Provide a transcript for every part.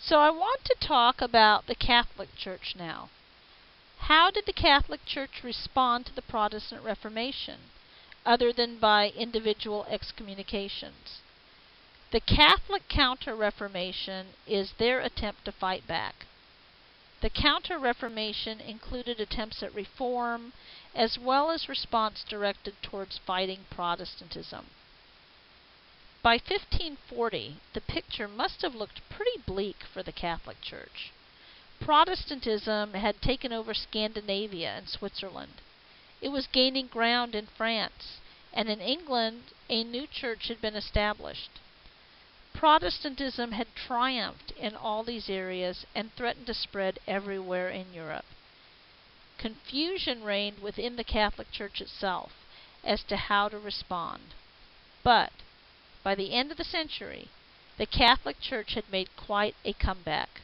So I want to talk about the Catholic Church now. How did the Catholic Church respond to the Protestant Reformation, other than by individual excommunications? The Catholic Counter-Reformation is their attempt to fight back. The Counter-Reformation included attempts at reform, as well as response directed towards fighting Protestantism. By 1540, the picture must have looked pretty bleak for the Catholic Church. Protestantism had taken over Scandinavia and Switzerland. It was gaining ground in France, and in England a new church had been established. Protestantism had triumphed in all these areas and threatened to spread everywhere in Europe. Confusion reigned within the Catholic Church itself as to how to respond. But by the end of the century, the Catholic Church had made quite a comeback.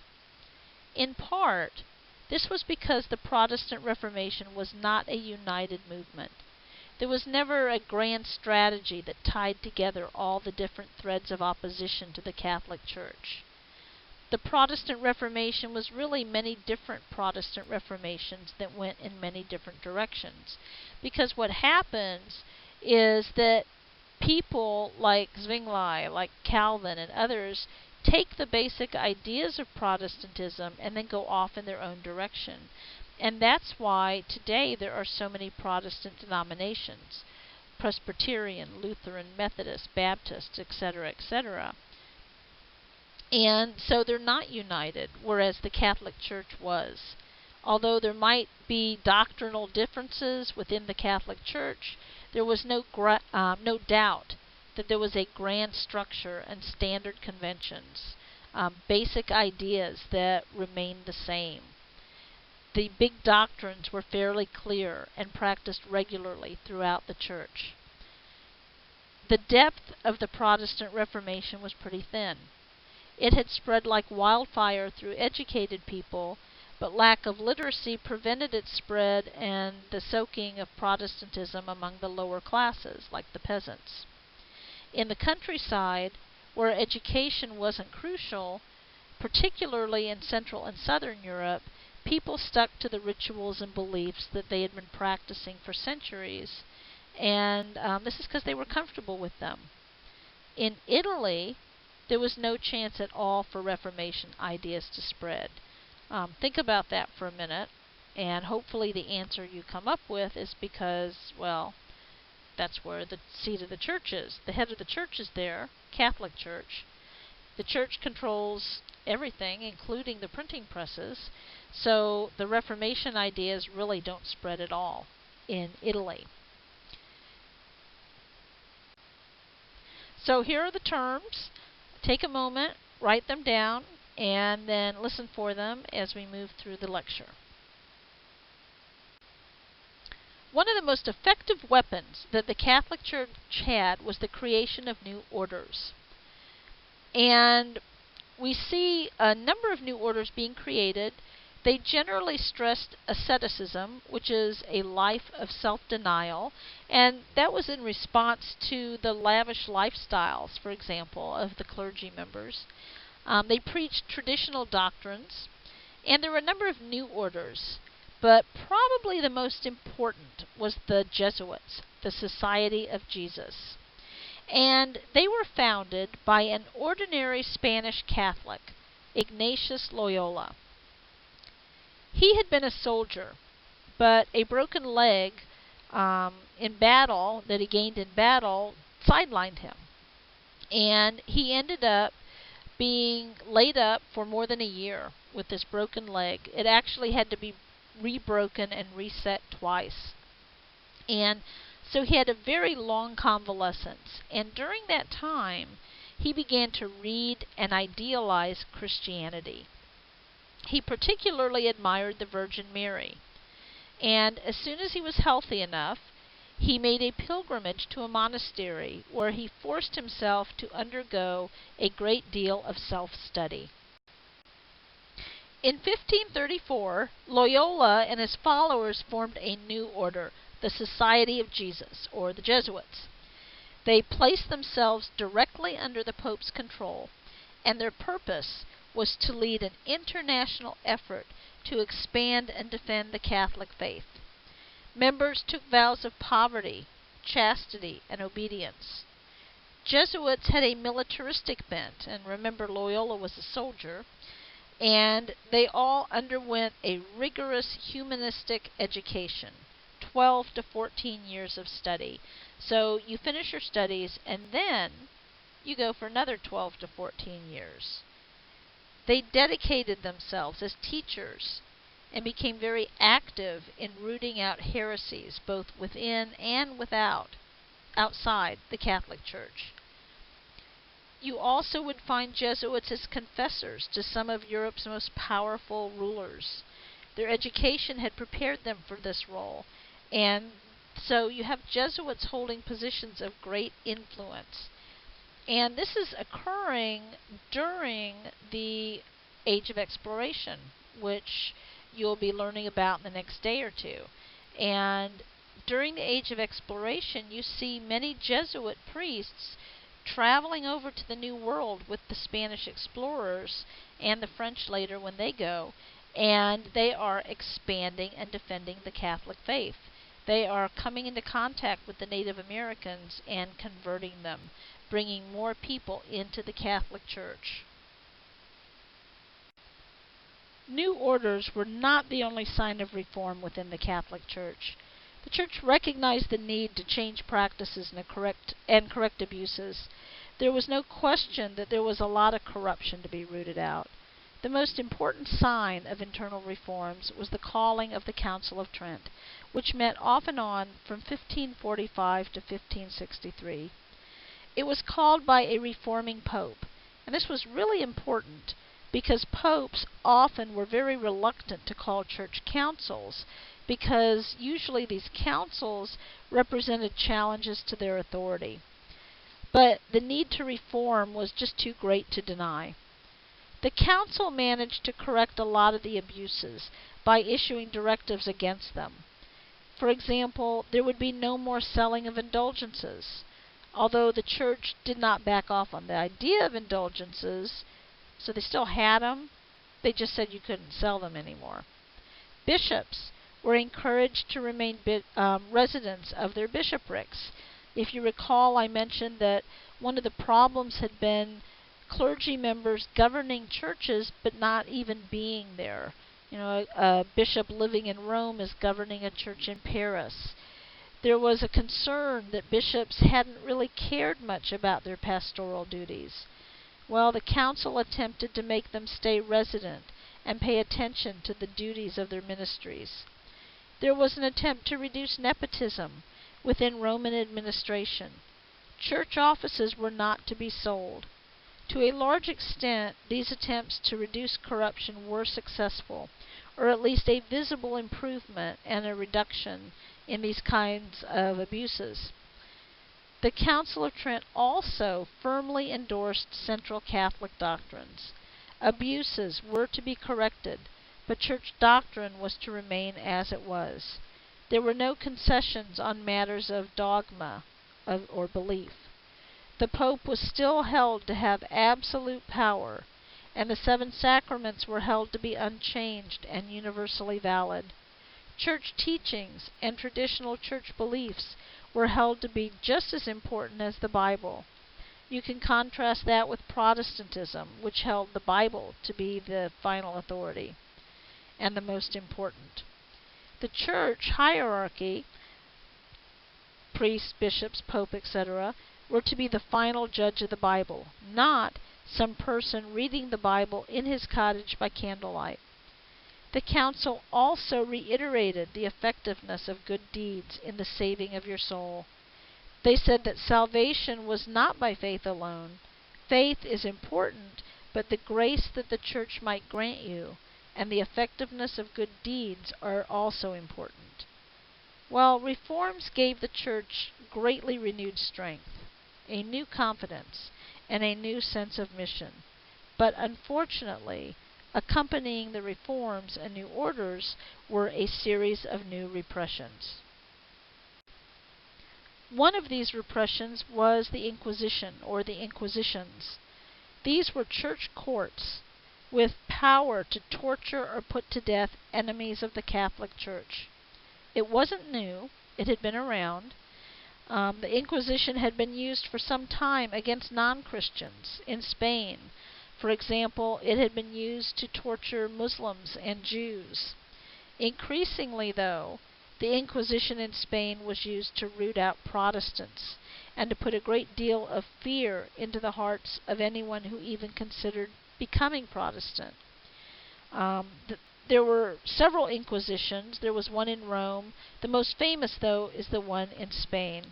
In part, this was because the Protestant Reformation was not a united movement. There was never a grand strategy that tied together all the different threads of opposition to the Catholic Church. The Protestant Reformation was really many different Protestant Reformations that went in many different directions. Because what happens is that people like Zwingli, like Calvin and others, take the basic ideas of Protestantism and then go off in their own direction. And that's why today there are so many Protestant denominations: Presbyterian, Lutheran, Methodist, Baptist, etc., etc. And so they're not united, whereas the Catholic Church was. Although there might be doctrinal differences within the Catholic Church, there was no doubt that there was a grand structure and standard conventions, basic ideas that remained the same. The big doctrines were fairly clear and practiced regularly throughout the Church. The depth of the Protestant Reformation was pretty thin. It had spread like wildfire through educated people, but lack of literacy prevented its spread and the soaking of Protestantism among the lower classes, like the peasants. In the countryside, where education wasn't crucial, particularly in Central and Southern Europe, people stuck to the rituals and beliefs that they had been practicing for centuries, and this is because they were comfortable with them. In Italy, there was no chance at all for Reformation ideas to spread. Think about that for a minute, and hopefully the answer you come up with is because, well, that's where the seat of the church is. The head of the church is there, Catholic Church. The church controls everything, including the printing presses, so the Reformation ideas really don't spread at all in Italy. So here are the terms. Take a moment, write them down, and then listen for them as we move through the lecture. One of the most effective weapons that the Catholic Church had was the creation of new orders. And we see a number of new orders being created. They generally stressed asceticism, which is a life of self-denial, and that was in response to the lavish lifestyles, for example, of the clergy members. They preached traditional doctrines, and there were a number of new orders, but probably the most important was the Jesuits, the Society of Jesus. And they were founded by an ordinary Spanish Catholic, Ignatius Loyola. He had been a soldier, but a broken leg in battle that he gained in battle sidelined him. And he ended up being laid up for more than a year with this broken leg. It actually had to be rebroken and reset twice. And so he had a very long convalescence. And during that time, he began to read and idealize Christianity. He particularly admired the Virgin Mary. And as soon as he was healthy enough, he made a pilgrimage to a monastery where he forced himself to undergo a great deal of self-study. In 1534, Loyola and his followers formed a new order, the Society of Jesus, or the Jesuits. They placed themselves directly under the Pope's control, and their purpose was to lead an international effort to expand and defend the Catholic faith. Members took vows of poverty, chastity, and obedience. Jesuits had a militaristic bent, and remember Loyola was a soldier, and they all underwent a rigorous humanistic education, 12 to 14 years of study. So you finish your studies and then you go for another 12 to 14 years. They dedicated themselves as teachers and became very active in rooting out heresies both within and outside the Catholic Church. You also would find Jesuits as confessors to some of Europe's most powerful rulers. Their education had prepared them for this role, and so you have Jesuits holding positions of great influence. And this is occurring during the Age of Exploration, which you'll be learning about in the next day or two. And during the Age of Exploration, you see many Jesuit priests traveling over to the New World with the Spanish explorers and the French later when they go, and they are expanding and defending the Catholic faith. They are coming into contact with the Native Americans and converting them, bringing more people into the Catholic Church. New orders were not the only sign of reform within the Catholic Church. The Church recognized the need to change practices and correct abuses. There was no question that there was a lot of corruption to be rooted out. The most important sign of internal reforms was the calling of the Council of Trent, which met off and on from 1545 to 1563. It was called by a reforming pope, and this was really important because popes often were very reluctant to call church councils, because usually these councils represented challenges to their authority. But the need to reform was just too great to deny. The council managed to correct a lot of the abuses by issuing directives against them. For example, there would be no more selling of indulgences. Although the church did not back off on the idea of indulgences, so they still had them, they just said you couldn't sell them anymore. Bishops were encouraged to remain residents of their bishoprics. If you recall, I mentioned that one of the problems had been clergy members governing churches but not even being there. You know, a bishop living in Rome is governing a church in Paris. There was a concern that bishops hadn't really cared much about their pastoral duties. Well, the council attempted to make them stay resident and pay attention to the duties of their ministries. There was an attempt to reduce nepotism within Roman administration. Church offices were not to be sold. To a large extent, these attempts to reduce corruption were successful, or at least a visible improvement and a reduction in these kinds of abuses. The Council of Trent also firmly endorsed central Catholic doctrines. Abuses were to be corrected, but church doctrine was to remain as it was. There were no concessions on matters of dogma or belief. The Pope was still held to have absolute power, and the 7 sacraments were held to be unchanged and universally valid. Church teachings and traditional church beliefs were held to be just as important as the Bible. You can contrast that with Protestantism, which held the Bible to be the final authority and the most important. The church hierarchy, priests, bishops, pope, etc., were to be the final judge of the Bible, not some person reading the Bible in his cottage by candlelight. The council also reiterated the effectiveness of good deeds in the saving of your soul. They said that salvation was not by faith alone. Faith is important, but the grace that the church might grant you and the effectiveness of good deeds are also important. Well, reforms gave the church greatly renewed strength, a new confidence, and a new sense of mission. But unfortunately, accompanying the reforms and new orders were a series of new repressions. One of these repressions was the Inquisition, or the Inquisitions. These were church courts. with power to torture or put to death enemies of the Catholic Church. It wasn't new. It had been around. The Inquisition had been used for some time against non-Christians in Spain. For example, it had been used to torture Muslims and Jews. Increasingly, though, the Inquisition in Spain was used to root out Protestants and to put a great deal of fear into the hearts of anyone who even considered becoming Protestant. There were several Inquisitions. There was one in Rome. The most famous, though, is the one in Spain.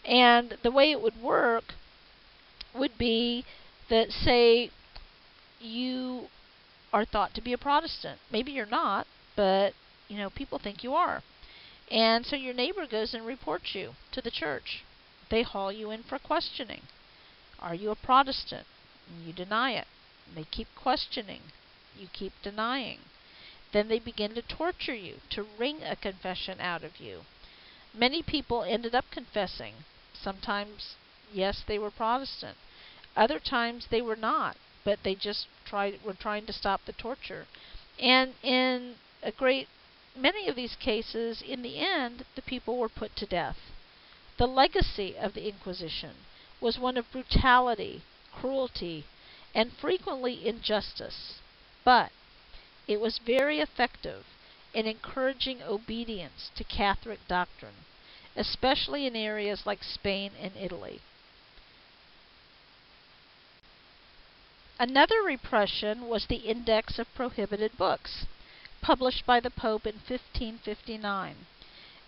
And the way it would work would be that, say, you are thought to be a Protestant. Maybe you're not, but, people think you are. And so your neighbor goes and reports you to the church. They haul you in for questioning. Are you a Protestant? And you deny it. And they keep questioning. You keep denying. Then they begin to torture you, to wring a confession out of you. Many people ended up confessing. Sometimes, yes, they were Protestant. Other times they were not, but they just were trying to stop the torture. And in a great many of these cases, in the end, the people were put to death. The legacy of the Inquisition was one of brutality, cruelty, and frequently injustice. But it was very effective in encouraging obedience to Catholic doctrine, especially in areas like Spain and Italy. Another repression was the Index of Prohibited Books, published by the Pope in 1559.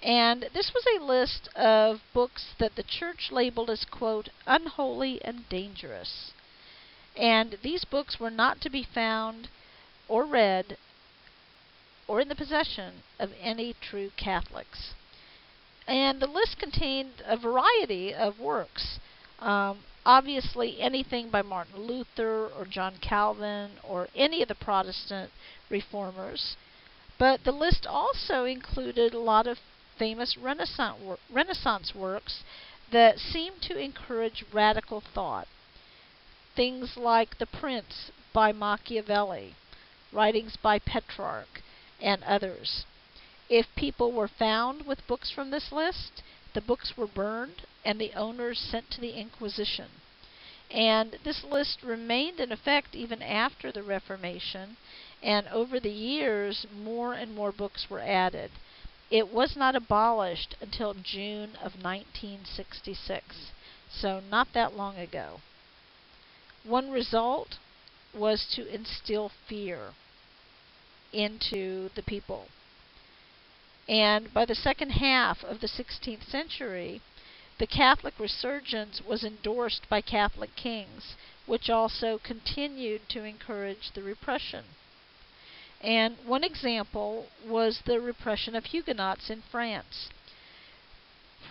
And this was a list of books that the Church labeled as, quote, unholy and dangerous. And these books were not to be found or read or in the possession of any true Catholics. And the list contained a variety of works. Obviously, anything by Martin Luther or John Calvin or any of the Protestant reformers. But the list also included a lot of famous Renaissance works that seemed to encourage radical thought. Things like The Prince by Machiavelli, writings by Petrarch, and others. If people were found with books from this list, the books were burned and the owners sent to the Inquisition. And this list remained in effect even after the Reformation, and over the years more and more books were added. It was not abolished until June of 1966, so not that long ago. One result was to instill fear into the people. And by the second half of the 16th century, the Catholic resurgence was endorsed by Catholic kings, which also continued to encourage the repression. And one example was the repression of Huguenots in France.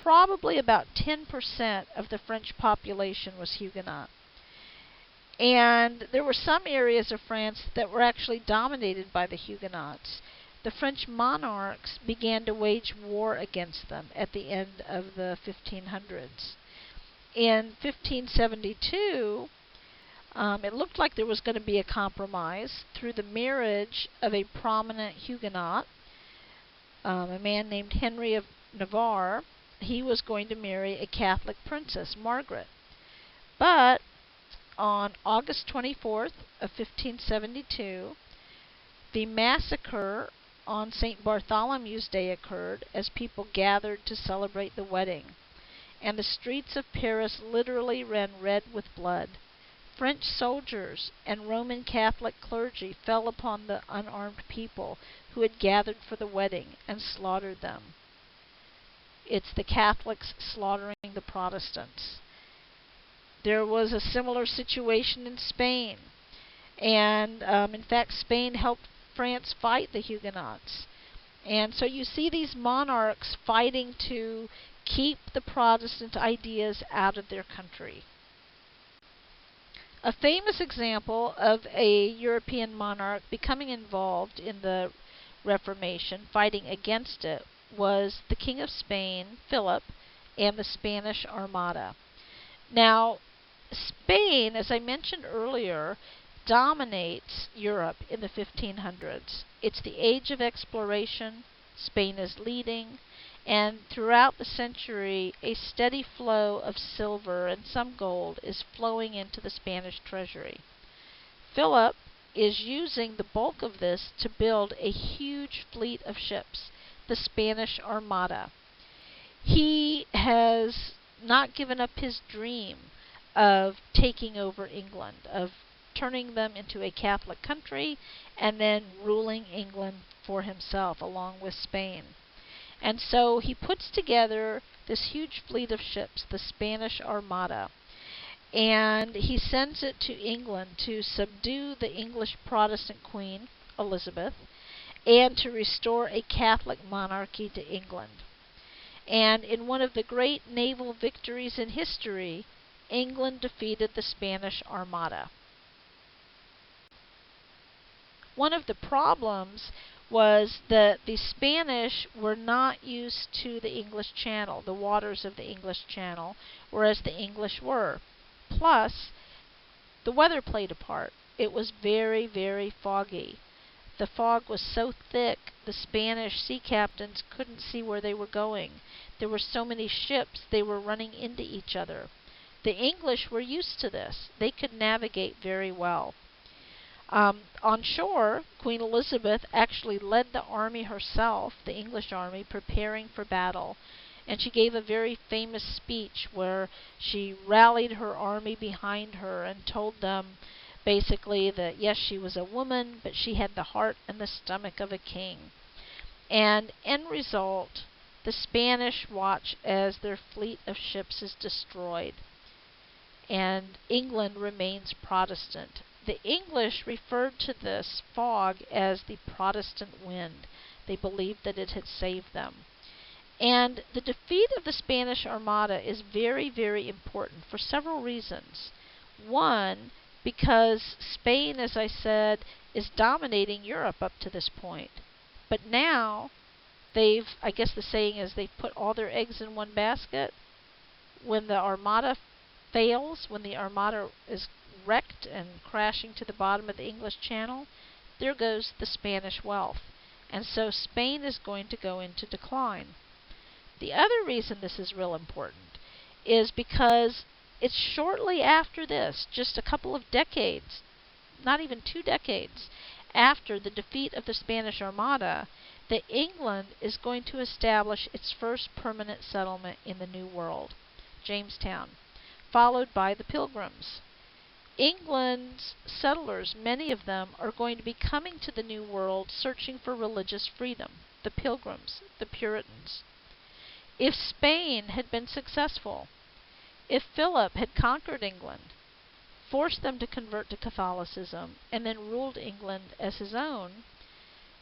Probably about 10% of the French population was Huguenot. And there were some areas of France that were actually dominated by the Huguenots. The French monarchs began to wage war against them at the end of the 1500s. In 1572, it looked like there was going to be a compromise through the marriage of a prominent Huguenot, a man named Henry of Navarre. He was going to marry a Catholic princess, Margaret. But on August 24th of 1572, the massacre on St. Bartholomew's Day occurred as people gathered to celebrate the wedding, and the streets of Paris literally ran red with blood. French soldiers and Roman Catholic clergy fell upon the unarmed people who had gathered for the wedding and slaughtered them. It's the Catholics slaughtering the Protestants. There was a similar situation in Spain, and in fact Spain helped France fight the Huguenots. And so you see these monarchs fighting to keep the Protestant ideas out of their country. A famous example of a European monarch becoming involved in the Reformation, fighting against it, was the King of Spain, Philip, and the Spanish Armada. Now, Spain, as I mentioned earlier, dominates Europe in the 1500s. It's the age of exploration. Spain is leading, and throughout the century, a steady flow of silver and some gold is flowing into the Spanish treasury. Philip is using the bulk of this to build a huge fleet of ships, the Spanish Armada. He has not given up his dream of taking over England, of turning them into a Catholic country and then ruling England for himself along with Spain. And so he puts together this huge fleet of ships, the Spanish Armada, and he sends it to England to subdue the English Protestant Queen, Elizabeth, and to restore a Catholic monarchy to England. And in one of the great naval victories in history, England defeated the Spanish Armada. One of the problems was that the Spanish were not used to the English Channel, the waters of the English Channel, whereas the English were. Plus, the weather played a part. It was very, very foggy. The fog was so thick, the Spanish sea captains couldn't see where they were going. There were so many ships, they were running into each other. The English were used to this. They could navigate very well. On shore, Queen Elizabeth actually led the army herself, the English army, preparing for battle. And she gave a very famous speech where she rallied her army behind her and told them basically that yes, she was a woman, but she had the heart and the stomach of a king. And end result, the Spanish watch as their fleet of ships is destroyed, and England remains Protestant. The English referred to this fog as the Protestant wind. They believed that it had saved them. And the defeat of the Spanish Armada is very, very important for several reasons. One, because Spain, as I said, is dominating Europe up to this point. But now, I guess the saying is they've put all their eggs in one basket. When the Armada fails, when the Armada is wrecked and crashing to the bottom of the English Channel, there goes the Spanish wealth. And so Spain is going to go into decline. The other reason this is real important is because it's shortly after this, just a couple of decades, not even 2 decades, after the defeat of the Spanish Armada, that England is going to establish its first permanent settlement in the New World, Jamestown, followed by the Pilgrims. England's settlers, many of them, are going to be coming to the New World searching for religious freedom, the Pilgrims, the Puritans. If Spain had been successful, if Philip had conquered England, forced them to convert to Catholicism, and then ruled England as his own,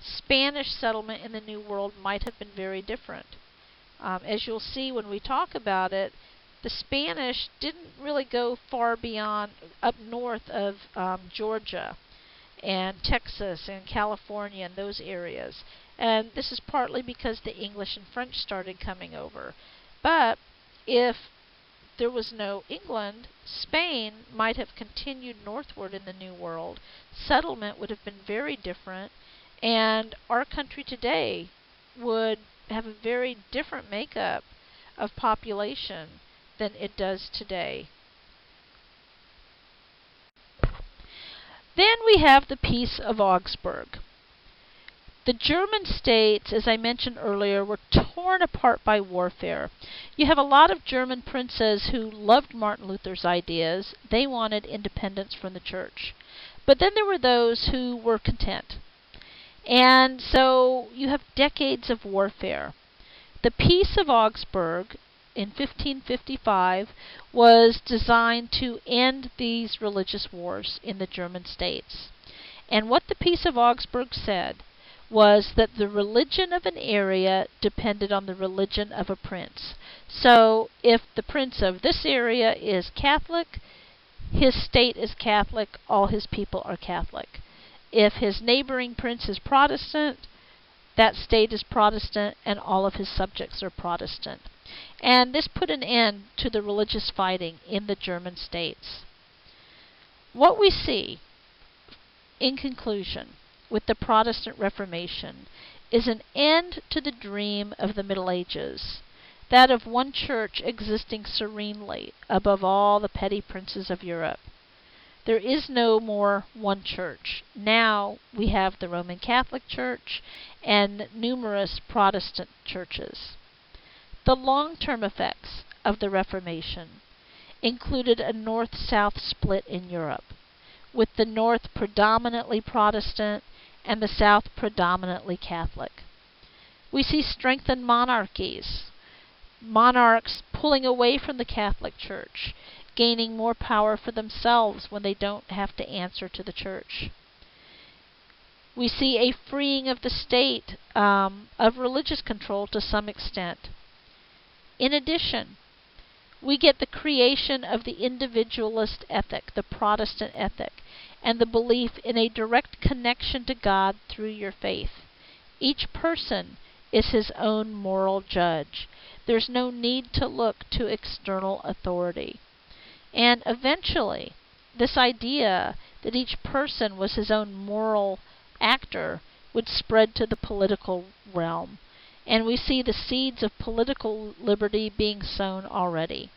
Spanish settlement in the New World might have been very different. As you'll see when we talk about it, the Spanish didn't really go far beyond up north of Georgia and Texas and California and those areas. And this is partly because the English and French started coming over. But if there was no England, Spain might have continued northward in the New World. Settlement would have been very different, and our country today would have a very different makeup of population than it does today. Then we have the Peace of Augsburg. The German states, as I mentioned earlier, were torn apart by warfare. You have a lot of German princes who loved Martin Luther's ideas. They wanted independence from the church. But then there were those who were content. And so you have decades of warfare. The Peace of Augsburg in 1555 was designed to end these religious wars in the German states. And what the Peace of Augsburg said was that the religion of an area depended on the religion of a prince. So if the prince of this area is Catholic, his state is Catholic, all his people are Catholic. If his neighboring prince is Protestant, that state is Protestant and all of his subjects are Protestant. And this put an end to the religious fighting in the German states. What we see In conclusion, with the Protestant Reformation is an end to the dream of the Middle Ages, that of one church existing serenely above all the petty princes of Europe. There is no more one church. Now we have the Roman Catholic Church and numerous Protestant churches. The long-term effects of the Reformation included a north-south split in Europe, with the north predominantly Protestant and the south predominantly Catholic. We see strengthened monarchies, monarchs pulling away from the Catholic Church, gaining more power for themselves when they don't have to answer to the Church. We see a freeing of the state of religious control to some extent. In addition, we get the creation of the individualist ethic, the Protestant ethic, and the belief in a direct connection to God through your faith. Each person is his own moral judge. There's no need to look to external authority. And eventually, this idea that each person was his own moral actor would spread to the political realm. And we see the seeds of political liberty being sown already.